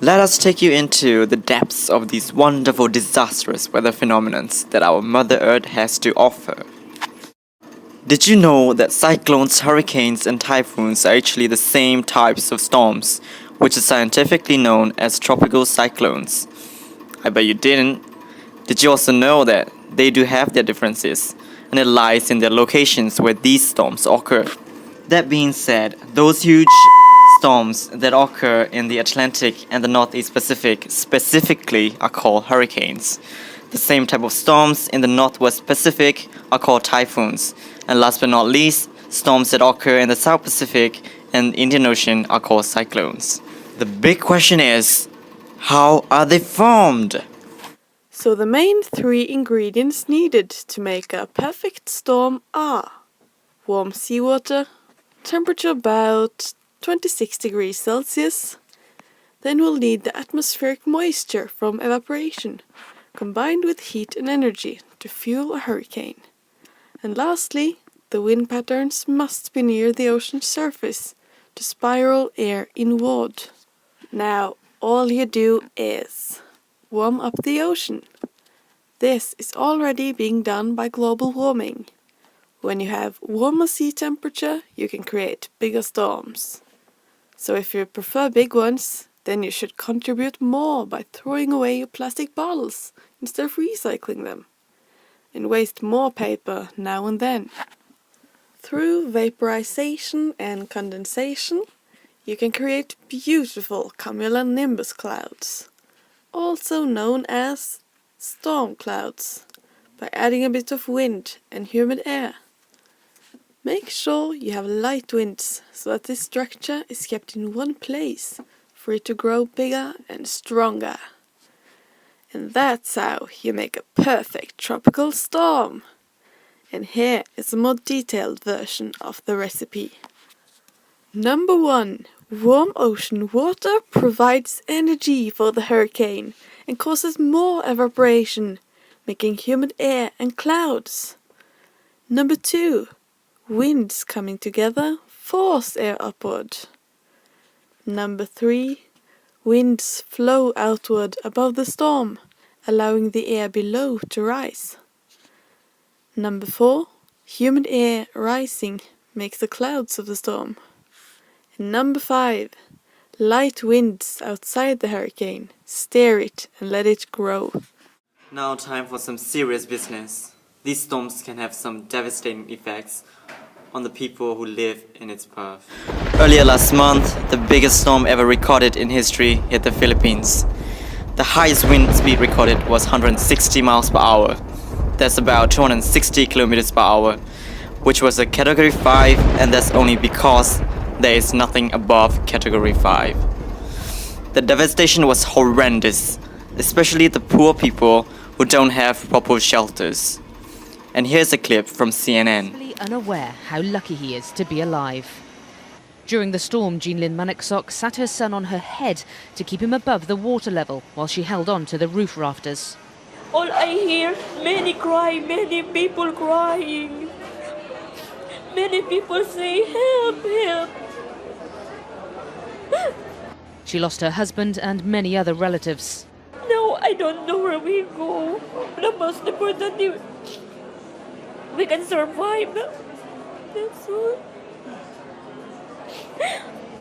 Let us take you into the depths of these wonderful disastrous weather phenomena that our Mother Earth has to offer. Did you know that cyclones, hurricanes, and typhoons are actually the same types of storms, which is scientifically known as tropical cyclones? I bet you didn't. Did you also know that they do have their differences, and it lies in their locations where these storms occur? That being said, those huge storms that occur in the Atlantic and the Northeast Pacific specifically are called hurricanes. The same type of storms in the Northwest Pacific are called typhoons. And last but not least, storms that occur in the South Pacific and Indian Ocean are called cyclones. The big question is, how are they formed? So the main three ingredients needed to make a perfect storm are warm seawater, temperature about 26 degrees Celsius. Then we'll need the atmospheric moisture from evaporation, combined with heat and energy to fuel a hurricane. And lastly, the wind patterns must be near the ocean's surface to spiral air inward. Now, all you do is warm up the ocean. This is already being done by global warming. When you have warmer sea temperature, you can create bigger storms. So if you prefer big ones, then you should contribute more by throwing away your plastic bottles instead of recycling them, and waste more paper now and then. Through vaporization and condensation, you can create beautiful cumulonimbus clouds, also known as storm clouds, by adding a bit of wind and humid air. Make sure you have light winds so that this structure is kept in one place for it to grow bigger and stronger. And that's how you make a perfect tropical storm. And here is a more detailed version of the recipe. Number 1. Warm ocean water provides energy for the hurricane and causes more evaporation, making humid air and clouds. Number 2. Winds coming together force air upward. Number 3. Winds flow outward above the storm, allowing the air below to rise. Number 4. Humid air rising makes the clouds of the storm. And number 5. Light winds outside the hurricane steer it and let it grow. Now time for some serious business. These storms can have some devastating effects on the people who live in its path. Earlier last month, the biggest storm ever recorded in history hit the Philippines. The highest wind speed recorded was 160 miles per hour. That's about 260 kilometers per hour, which was a Category 5, and that's only because there is nothing above Category 5. The devastation was horrendous, especially the poor people who don't have proper shelters. And here's a clip from CNN. Unaware how lucky he is to be alive. During the storm, Jean-Lynn Maniksok sat her son on her head to keep him above the water level while she held on to the roof rafters. All I hear, many cry, many people crying. Many people say, help, help. She lost her husband and many other relatives. No, I don't know where we go. The most important thing, we can survive. That's all.